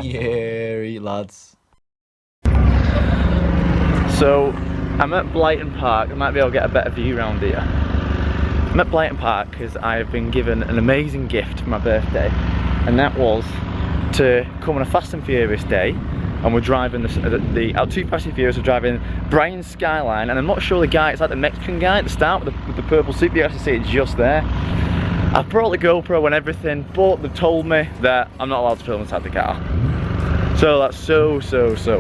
Yeah, lads. So, I'm at Blyton Park. I might be able to get a better view around here. I'm at Blyton Park because I have been given an amazing gift for my birthday, and that was to come on a Fast and Furious day, and we're driving our two Fast and Furious are driving Brian's Skyline, and I'm not sure the guy, it's like the Mexican guy at the start with the purple suit, you actually see it just there. I brought the GoPro and everything, but they've told me that I'm not allowed to film inside the car. So that's so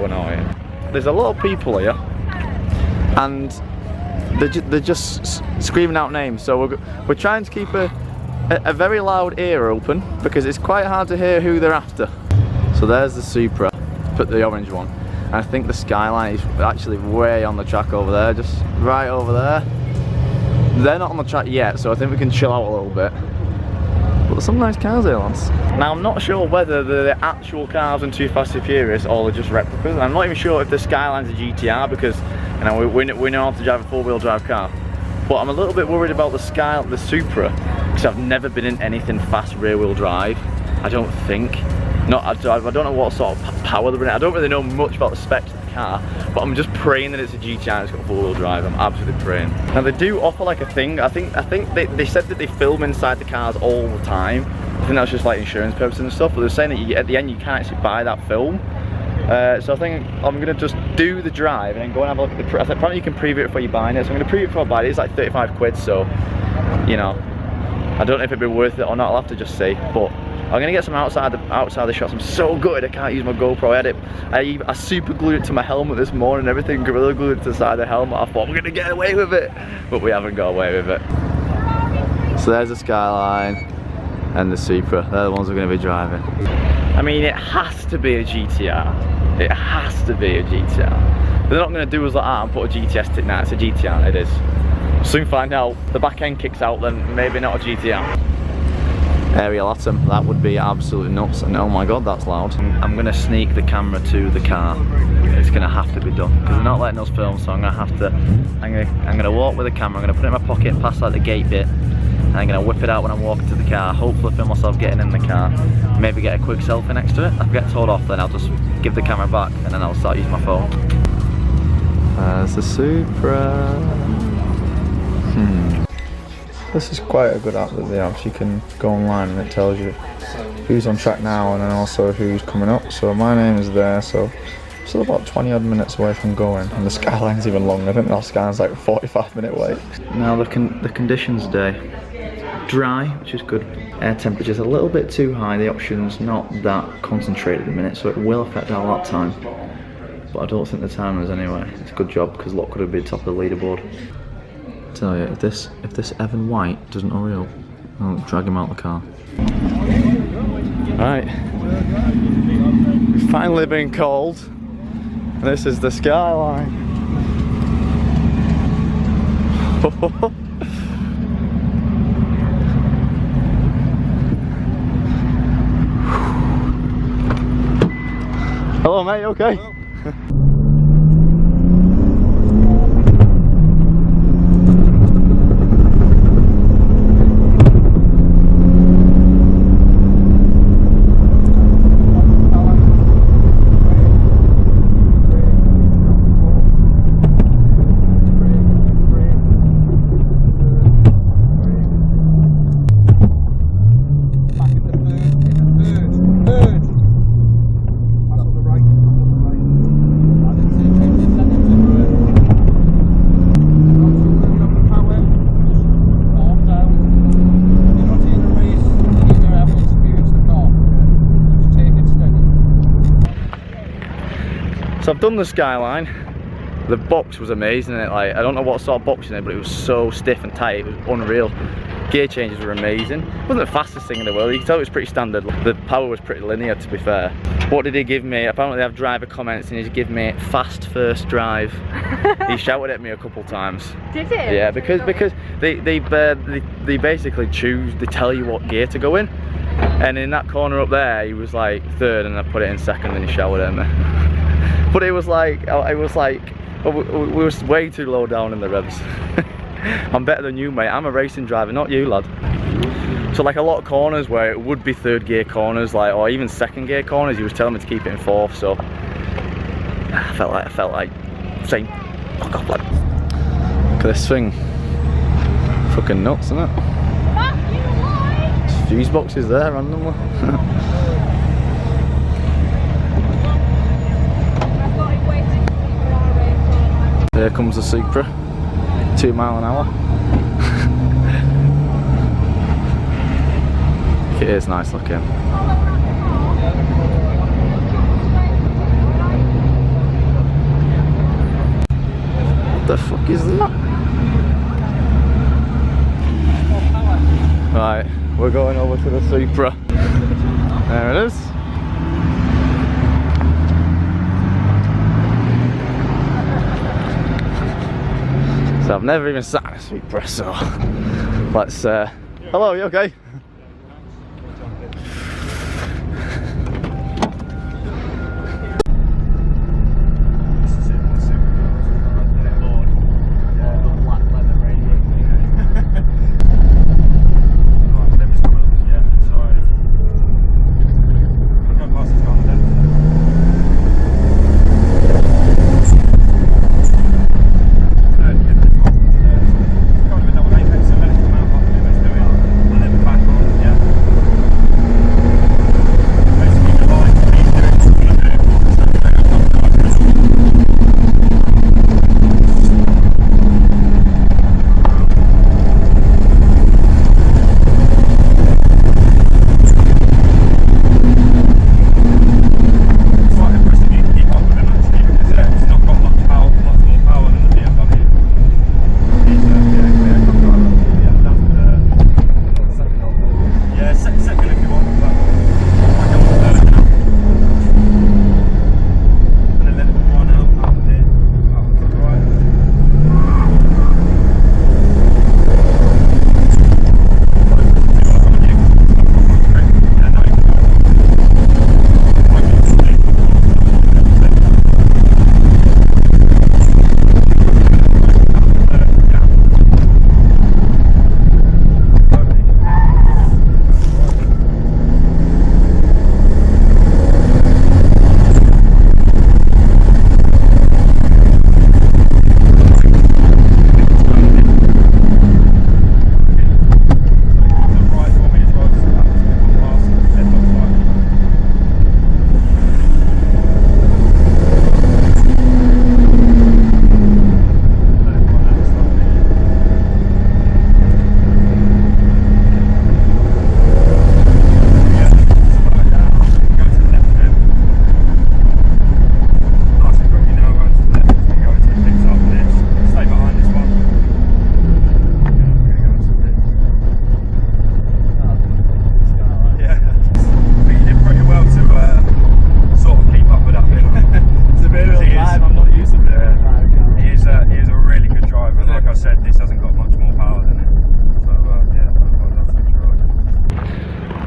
annoying. There's a lot of people here, and they're just screaming out names. So we're trying to keep a very loud ear open because it's quite hard to hear who they're after. So there's the Supra, put the orange one. And I think the Skyline is actually way on the track over there, just right over there. They're not on the track yet, so I think we can chill out a little bit. But there's some nice cars here, lads. Now I'm not sure whether they're the actual cars in Too Fast and Furious or they're just replicas. And I'm not even sure if the Skyline's a GTR because you know we know how to drive a four-wheel drive car. But I'm a little bit worried about the Supra because I've never been in anything fast rear-wheel drive. I don't think. I don't know what sort of power they're in. I don't really know much about the specs of the car, but I'm just praying that it's a GTR and it's got four-wheel drive. I'm absolutely praying. Now they do offer like a thing. I think they said that they film inside the cars all the time. I think that's just like insurance purposes and stuff. But they're saying that at the end you can't actually buy that film. So I think I'm gonna just do the drive and then go and have a look at the. I think probably you can preview it before you buy it. So I'm gonna preview it before I buy it. It's like 35 quid. So you know, I don't know if it'd be worth it or not. I'll have to just see. But I'm gonna get some outside the shots. I'm so gutted I can't use my GoPro. I super glued it to my helmet this morning and everything, gorilla glued it to the side of the helmet. I thought we're gonna get away with it, but we haven't got away with it. So there's the Skyline and the Supra. They're the ones we're gonna be driving. I mean, it has to be a GTR. It has to be a GTR. They're not gonna do us like that and put a GTS tick. Nah, it's a GTR, it is. Soon find out. The back end kicks out, then maybe not a GTR. Aerial atom, that would be absolutely nuts, and oh my god, that's loud. I'm gonna sneak the camera to the car. It's gonna have to be done because they're not letting us film, so I'm gonna walk with the camera. I'm gonna put it in my pocket, pass like the gate bit, and I'm gonna whip it out when I'm walking to the car. Hopefully film myself getting in the car, maybe get a quick selfie next to it. If I get told off, then I'll just give the camera back and then I'll start using my phone. There's the Supra. This is quite a good app that they have. So you can go online and it tells you who's on track now and then also who's coming up. So my name is there, so still about 20 odd minutes away from going, and the Skyline's even longer. I think the Skyline's like a 45-minute wait. Now the conditions today, dry, which is good. Air temperature's a little bit too high. The option's not that concentrated at the minute, so it will affect our lap time. But I don't think the time is anyway. It's a good job because Lockwood would be top of the leaderboard. Tell you, if this Evan White doesn't hurry up, I'll drag him out of the car. Right, we've finally been called. This is the Skyline. Hello mate, you okay? So I've done the Skyline. The box was amazing. I don't know what sort of box in it, but it was so stiff and tight. It was unreal. Gear changes were amazing. It wasn't the fastest thing in the world. You can tell it was pretty standard. The power was pretty linear, to be fair. What did he give me? Apparently they have driver comments, and he's given me fast first drive. He shouted at me a couple times. Did he? Yeah, because they basically they tell you what gear to go in. And in that corner up there, he was like third, and I put it in second, and he shouted at me. But it was like, we were way too low down in the revs. I'm better than you, mate. I'm a racing driver, not you, lad. So like a lot of corners where it would be third gear corners, like, or even second gear corners, he was telling me to keep it in fourth. So I felt like saying, fuck off, lad. Look at this thing. Fucking nuts, isn't it? There's fuse boxes there randomly. Here comes the Supra, 2 mile an hour. It is nice looking. What the fuck is that? Right, we're going over to the Supra. There it is. So I've never even sat in a Supra, so let's hello, you okay?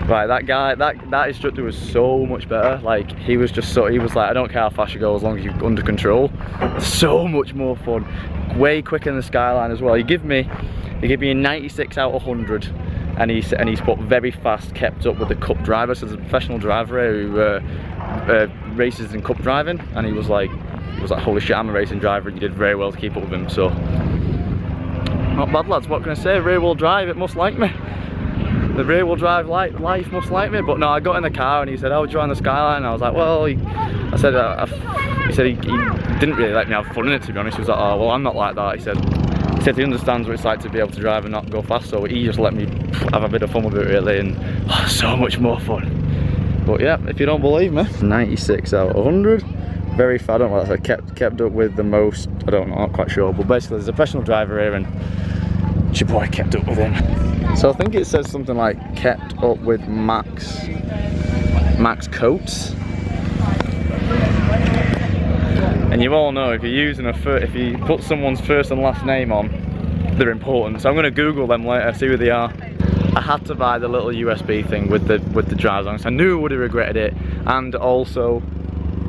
Right, that guy, that instructor was so much better. Like, he was like, I don't care how fast you go as long as you're under control. So much more fun. Way quicker than the Skyline as well. He gave me a 96 out of 100, and he's put very fast, kept up with the cup driver. So there's a professional driver here who races in cup driving, and he was like, holy shit, I'm a racing driver, and you did very well to keep up with him. So not bad, lads. What can I say? Rear wheel drive, it must like me. The rear wheel drive life must like me. But no, I got in the car and he said, "Oh, do you want the Skyline?" And I was like, well, he said he didn't really let me have fun in it, to be honest. He was like, "Oh, well, I'm not like that." He said he understands what it's like to be able to drive and not go fast, so he just let me have a bit of fun with it, really, and so much more fun. But yeah, if you don't believe me, 96 out of 100. Very fast. I don't know what that's like, kept up with the most. I don't know, I'm not quite sure, but basically there's a professional driver here and your boy kept up with him. So I think it says something like kept up with max coats. And you all know if you're using if you put someone's first and last name on, they're important. So I'm going to Google them later, see who they are. I had to buy the little USB thing with the drives on, so I knew I would have regretted it, and also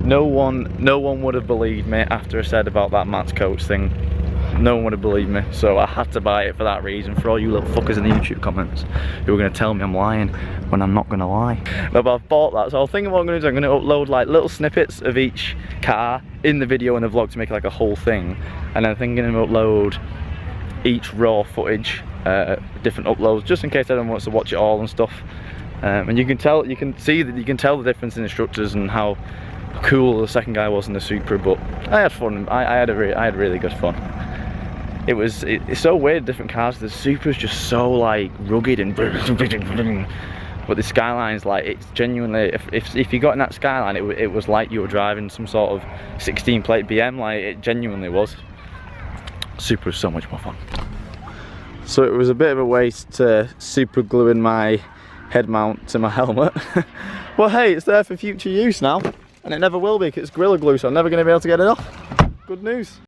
no one would have believed me after I said about that max coats thing. no one would have believed me, so I had to buy it for that reason, for all you little fuckers in the YouTube comments who are going to tell me I'm lying when I'm not going to lie. But I've bought that, so I was thinking what I'm going to do, I'm going to upload like little snippets of each car in the video and the vlog to make like a whole thing, and then I'm thinking of upload each raw footage, different uploads, just in case anyone wants to watch it all and stuff. And you can tell the difference in the structures and how cool the second guy was in the Supra. But I had fun. I had really good fun. It's so weird, different cars. The Supra's just so like rugged and but the Skyline's like, it's genuinely, if you got in that Skyline, it was like you were driving some sort of 16 plate BM, like it genuinely was. Supra's so much more fun. So it was a bit of a waste to super gluing my head mount to my helmet. Well, hey, it's there for future use now, and it never will be because it's Gorilla Glue, so I'm never going to be able to get it off. Good news.